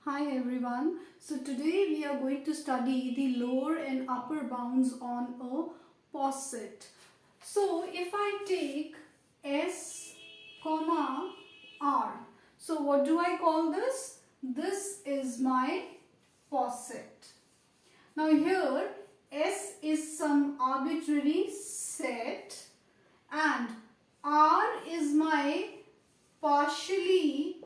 Hi everyone. So today we are going to study the lower and upper bounds on a poset. So if I take S, comma R. So what do I call this? This is my poset. Now here S is some arbitrary set and R is my partially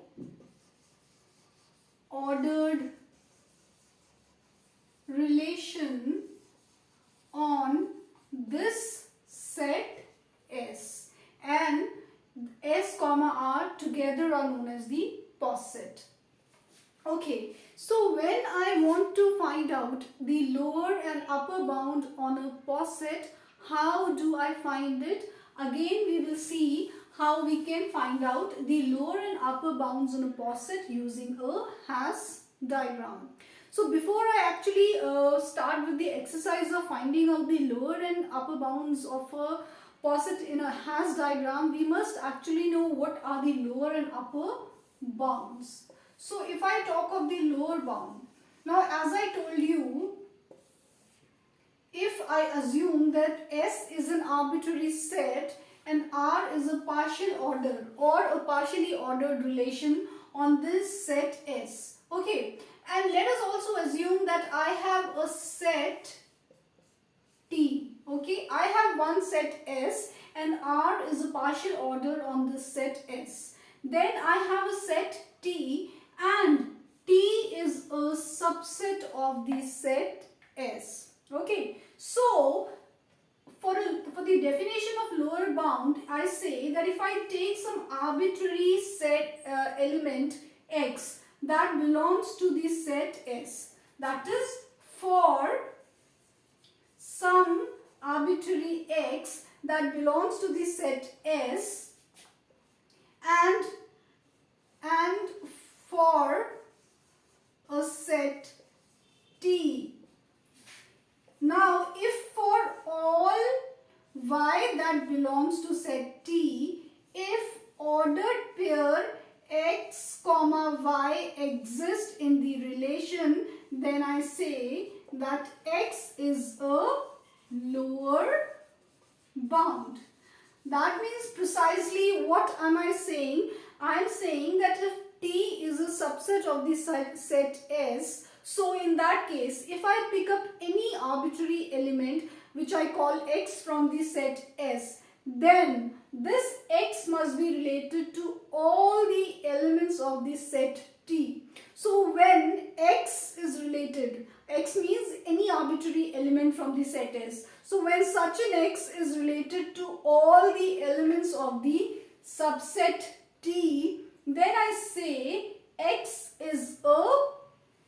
ordered relation on this set S, and S comma R together are known as the poset. Okay, so when I want to find out the lower and upper bound on a poset, how do I find it? Again, we will see how we can find out the lower and upper bounds on a poset using a has diagram. So before I actually start with the exercise of finding out the lower and upper bounds of a poset in a has diagram, we must actually know what are the lower and upper bounds. So if I talk of the lower bound, now as I told you, if I assume that S is an arbitrary set and R is a partial order or a partially ordered relation on this set S. Okay, and let us also assume that I have a set T. Okay, I have one set S and R is a partial order on this set S. Then I have a set T and T is a subset of the set S. Okay, so for the definition of lower bound, I say that if I take some arbitrary set element X that belongs to the set S, that is for some arbitrary X that belongs to the set S and for a set T. Now, if for all Y that belongs to set T, if ordered pair X comma Y exists in the relation, then I say that X is a lower bound. That means precisely what am I saying? I am saying that if T is a subset of the set S, so in that case, if I pick up any arbitrary element which I call X from the set S, then this X must be related to all the elements of the set T. So when X is related, X means any arbitrary element from the set S. So when such an X is related to all the elements of the subset T, then I say X is a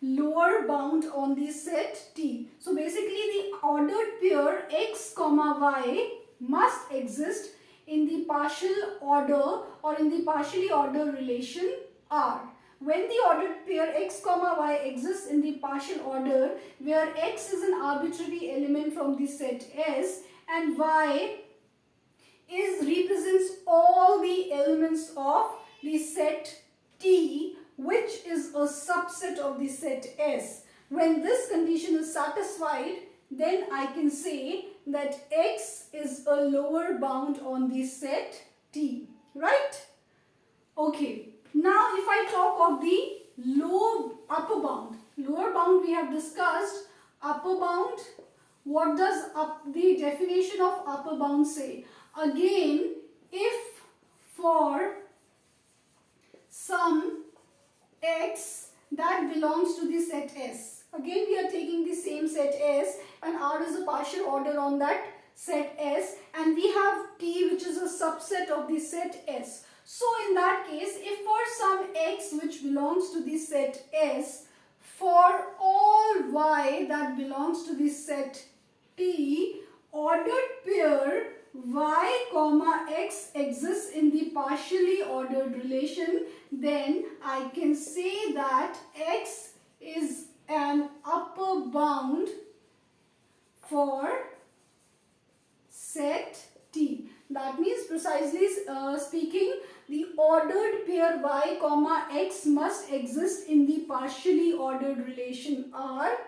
lower bound on the set T. So basically the ordered pair X comma Y must exist in the partial order or in the partially ordered relation R. When the ordered pair X comma Y exists in the partial order where X is an arbitrary element from the set S and Y represents all the elements of the set T, which is a subset of the set S. When this condition is satisfied, then I can say that X is a lower bound on the set T, right? Okay, now if I talk of the upper bound. Lower bound we have discussed. Upper bound, what does the definition of upper bound say? Again, if for some X that belongs to the set S. Again we are taking the same set S and R is a partial order on that set S and we have T which is a subset of the set S. So in that case, if for some X which belongs to the set S, for all Y that belongs to the set T, ordered pair Y comma X exists in the partially ordered relation, then I can say that X is an upper bound for set T. That means precisely speaking, the ordered ordered pair y comma x must exist in the partially ordered relation R,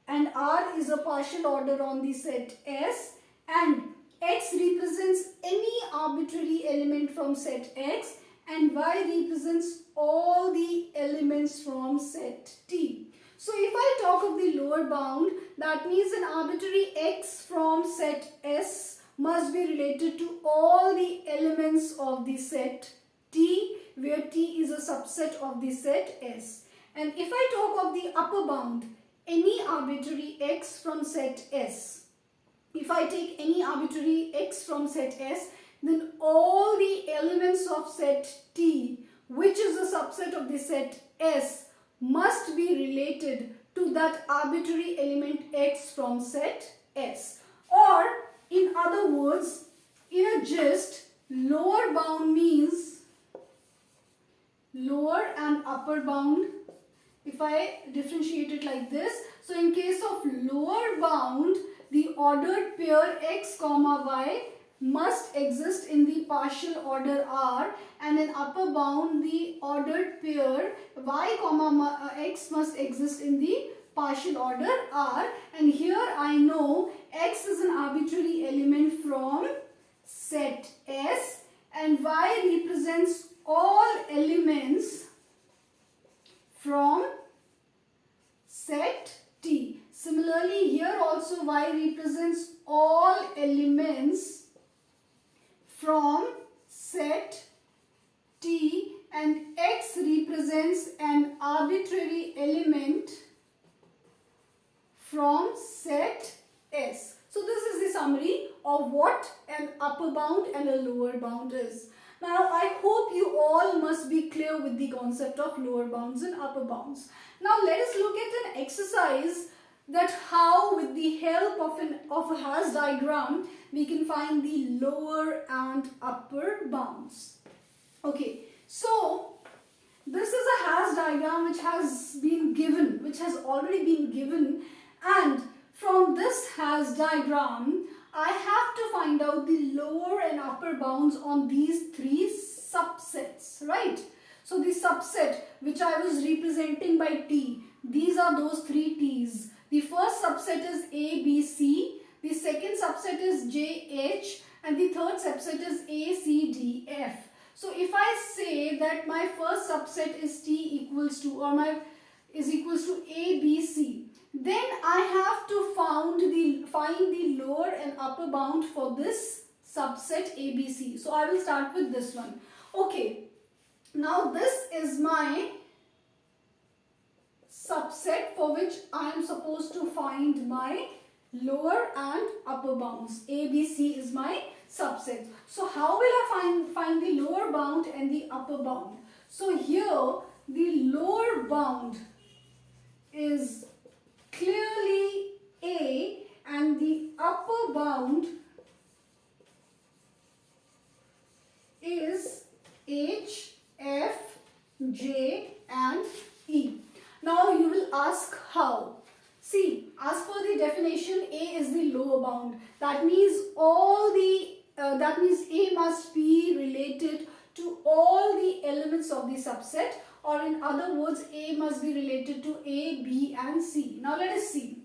and R is a partial order on the set S, and X represents any arbitrary element from set X, and Y represents all the elements from set T. So if I talk of the lower bound, that means an arbitrary X from set S must be related to all the elements of the set T, where T is a subset of the set S. And if I talk of the upper bound, any arbitrary X from set S, if I take any arbitrary X from set S, then all the elements of set T, which is a subset of the set S, must be related to that arbitrary element X from set S. Or in other words, in a gist, lower bound means lower and upper bound. If I differentiate it like this, so in case of lower bound, the ordered pair x comma y must exist in the partial order R, and in upper bound, the ordered pair y comma x must exist in the partial order R. And here I know x is an arbitrary element from set S, and y represents all elements from set T. Similarly, here also y represents all elements from set T, and x represents an arbitrary element from set S. So this is the summary of what an upper bound and a lower bound is. Now I hope you all must be clear with the concept of lower bounds and upper bounds. Now let us look at an exercise that how with the help of a hash diagram we can find the lower and upper bounds. Okay, so this is a hash diagram which has been given, which has already been given, and from this hash diagram I have to find out the lower and upper bounds on these three subsets, right? So the subset which I was representing by T, these are those three T's. The first subset is A, B, C, the second subset is J, H, and the third subset is A, C, D, F. So if I say that my first subset is T equals to, or my is equals to A, B, C, then I have to find the lower and upper bound for this subset A, B, C. So I will start with this one. Okay, now this is my subset for which I am supposed to find my lower and upper bounds. A, B, C is my subset. So how will I find the lower bound and the upper bound? So here the lower bound is clearly A, and the upper bound is H, F, J and E. Now you will ask how. See, as per the definition, A is the lower bound. That means A must be related to all the elements of the subset, or in other words, A must be related to A, B and C. Now let us see.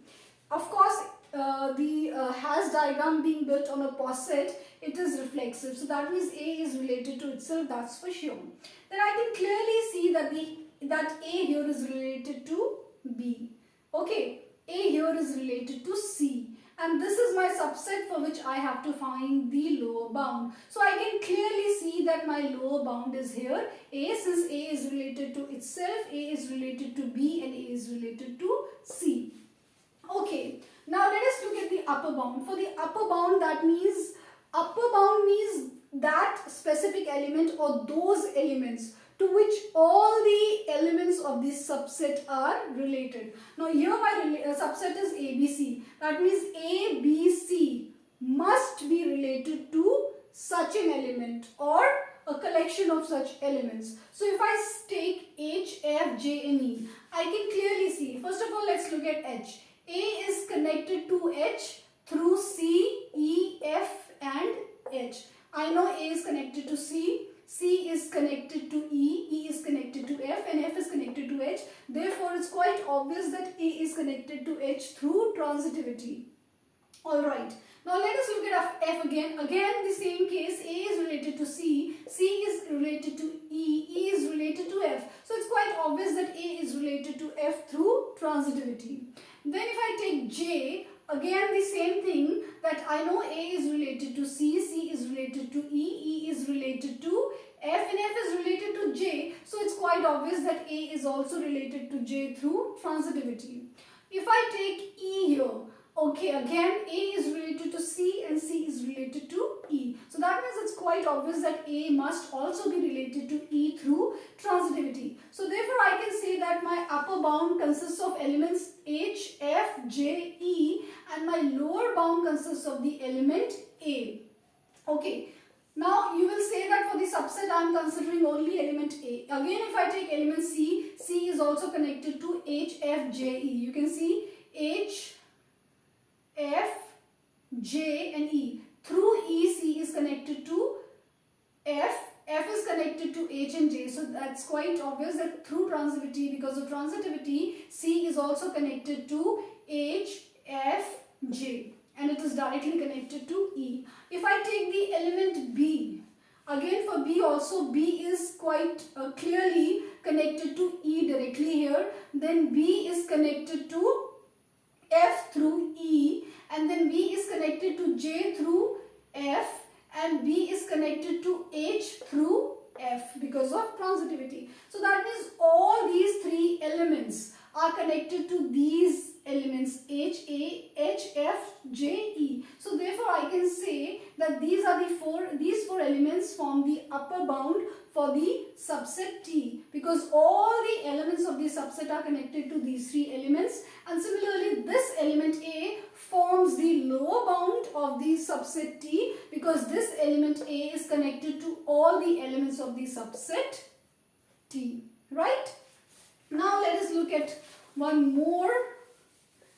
Of course, the hash diagram being built on a poset, it is reflexive. So that means A is related to itself, that's for sure. Then I can clearly see that A here is related to B. Okay, A here is related to C. And this is my subset for which I have to find the lower bound. So I can clearly see that my lower bound is here. A, since A is related to itself, A is related to B and A is related to C. Okay, now let us look at the upper bound. For the upper bound, upper bound means that specific element or those elements to which all the elements of this subset are related. Now here my subset is ABC. That means ABC must be related to such an element or a collection of such elements. So if I take H, F, J and E, I can clearly see. First of all, let's look at H. A is connected to H through C, E, F and H. I know A is connected to C. C is connected to E is connected to F, and F is connected to H. Therefore, it's quite obvious that A is connected to H through transitivity. Alright, now let us look at F again. Again, the same case, A is related to C, C is related to E, E is related to F. So it's quite obvious that A is related to F through transitivity. Then if I take J, again the same thing, that I know A is related to C, C is related to E, E is related to F, and F is related to J. So it's quite obvious that A is also related to J through transitivity. If I take E here, okay, again A is related to C and C is related to E. So that means it's quite obvious that A must also be related to E through transitivity. So therefore I can say that my upper bound consists of elements H, F, J, E, and my lower bound consists of the element A. Okay. Now you will say that for the subset I am considering only element A. Again, if I take element C, C is also connected to H, F, J, E. You can see H, F, J and E. Through E, C is connected to F, F is connected to H and J. So that's quite obvious that through transitivity, because of transitivity, C is also connected to H, F, J, and it is directly connected to E. If I take the element B, again for B also, B is quite clearly connected to E directly here. Then B is connected to F through E, and then B is connected to J through F, and B is connected to H through F because of transitivity. So that means all these three elements are connected to these elements H, A, H, F, J, E. So therefore I can say that these four elements form the upper bound for the subset T, because all the elements of the subset are connected to these three elements, and similarly this element A forms the lower bound of the subset T, because this element A is connected to all the elements of the subset T, right? Now let us look at one more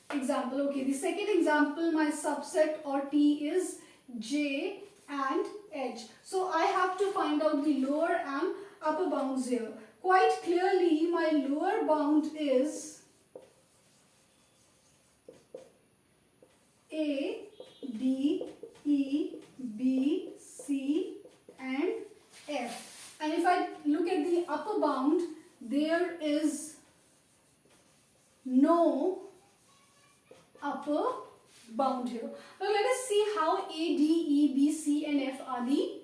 example. Okay, the second example, my subset or T is J and H. So I have to find out the lower and upper bounds here. Quite clearly my lower bound is A, D, E, B, C and F. And if I look at the upper bound, there is no upper bound here. Now let us see how A, D, E, B, C and F are the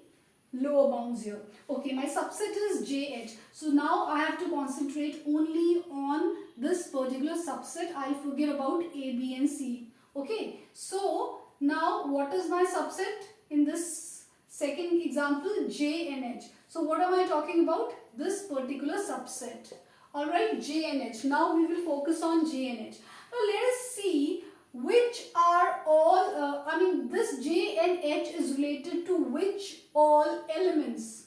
lower bounds here. Okay, my subset is J, H. So now I have to concentrate only on this particular subset. I'll forget about A, B and C. Okay, so now what is my subset in this second example? J and H. So what am I talking about? This particular subset. Alright, J and H. Now we will focus on J and H. Now let us see which are all, this J and H is related to which all elements.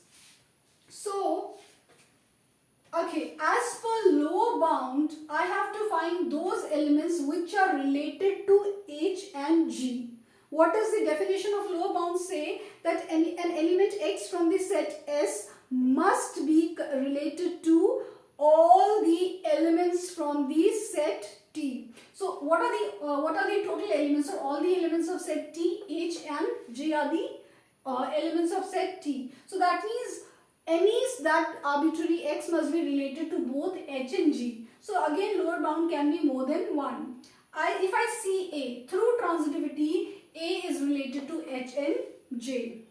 So, okay, as per lower bound, I have to find those elements which are related to H and G. What does the definition of lower bound say? That an element X from the set S must be related to all the elements from the set T. So what are the total elements, or all the elements of set T? H and J are the elements of set T. So that means any that arbitrary X must be related to both H and G. So again lower bound can be more than one. If I see A, through transitivity A is related to H and J.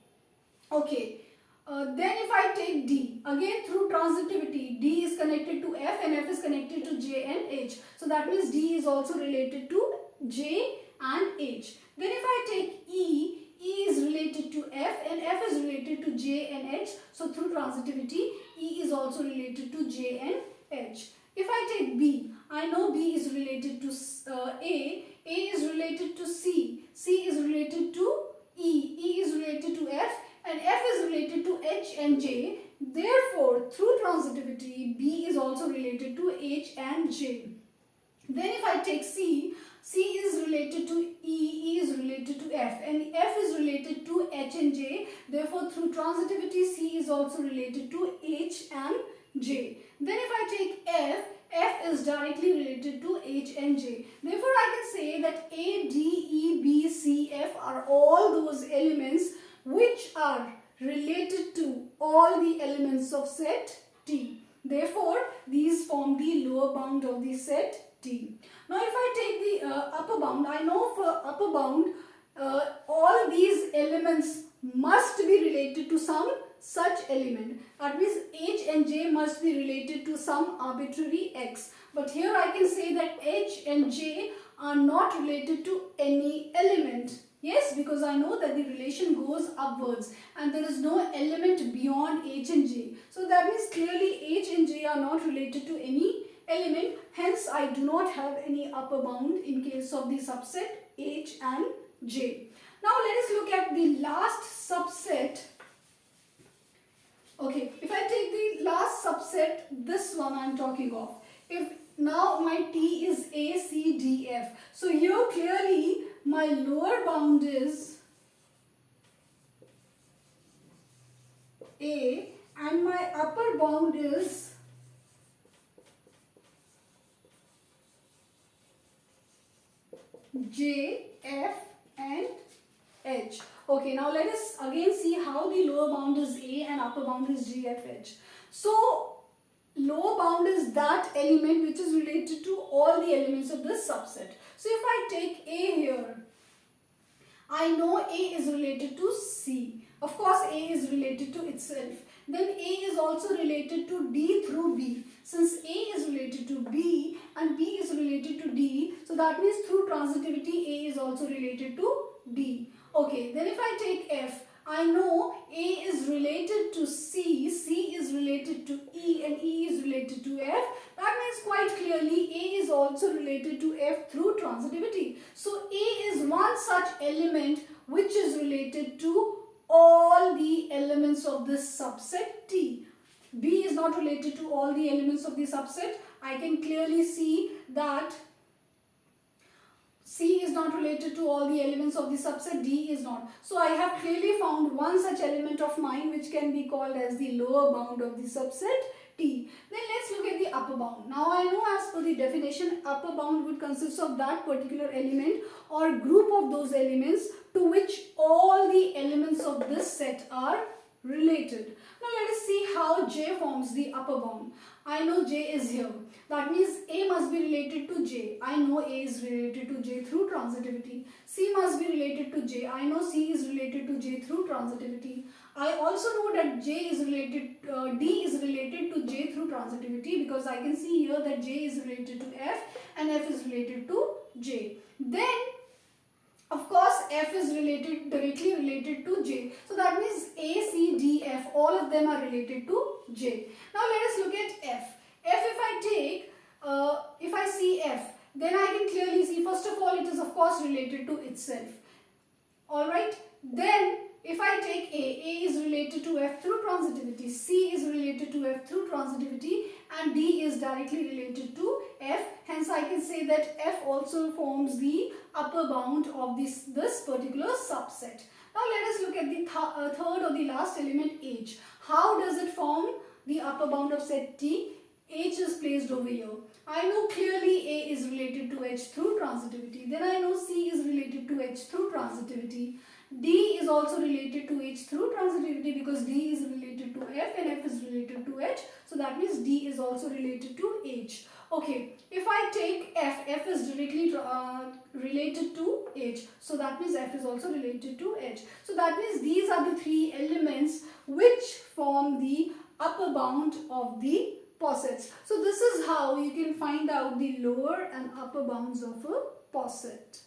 Okay. Then if I take D, again through transitivity, D is connected to F and F is connected to J and H. So that means D is also related to J and H. Then if I take E, E is related to F and F is related to J and H. So through transitivity, E is also related to J and H. If I take B, I know B is related to A is related to C, C is related to E, E is related to F, and F is related to H and J. Therefore, through transitivity, B is also related to H and J. Then if I take C, C is related to E is related to F, and F is related to H and J. Therefore, through transitivity, C is also related to H and J. Then if I take F is directly related to H and J. Therefore, I can say that A, D, E, B, C, F are all those elements which are related to all the elements of set T. Therefore, these form the lower bound of the set T. Now, if I take the upper bound, I know for upper bound, all these elements must be related to some such element. That means H and J must be related to some arbitrary X. But here I can say that H and J are not related to any element. Yes, because I know that the relation goes upwards and there is no element beyond H and J. So that means clearly H and J are not related to any element. Hence, I do not have any upper bound in case of the subset H and J. Now, let us look at the last subset. Okay, if I take the last subset, this one I am talking of. If now my T is A, C, D, F. So here clearly my lower bound is A and my upper bound is J, F and H. Okay, now let us again see how the lower bound is A and upper bound is G, F, H. So, lower bound is that element which is related to all the elements of this subset. So, if I take A here, I know A is related to C. Of course, A is related to itself. Then A is also related to D through B. Since A is related to B and B is related to D, so that means through transitivity A is also related to D. Okay, then if I take F, I know A is related to C, C is related to E and E is related to F. That means quite clearly A is also related to F through transitivity. So A is one such element which is related to all the elements of this subset T. B is not related to all the elements of the subset. I can clearly see that C is not related to all the elements of the subset, D is not. So I have clearly found one such element of mine which can be called as the lower bound of the subset T. Then let's look at the upper bound. Now I know as per the definition, upper bound would consist of that particular element or group of those elements to which all the elements of this set are related. Now let us see how J forms the upper bound. I know J is here. That means A must be related to J. I know A is related to J through transitivity. C must be related to J. I know C is related to J through transitivity. I also know that D is related to J through transitivity because I can see here that J is related to F and F is related to J. Then of course, F is directly related to J. So that means A, C, D, F, all of them are related to J. Now let us look at F. F, if I see F, then I can clearly see, first of all, it is of course related to itself. Alright, then if I take A is related to F through transitivity, C is related to F through transitivity and D is directly related to F. Hence I can say that F also forms the upper bound of this particular subset. Now let us look at the third or the last element H. How does it form the upper bound of set T? H is placed over here. I know clearly A is related to H through transitivity. Then I know C is related to H through transitivity. D is also related to H through transitivity because D is related to F and F is related to H. So that means D is also related to H. Okay, if I take F, F is directly related to H. So that means F is also related to H. So that means these are the three elements which form the upper bound of the posets. So this is how you can find out the lower and upper bounds of a poset.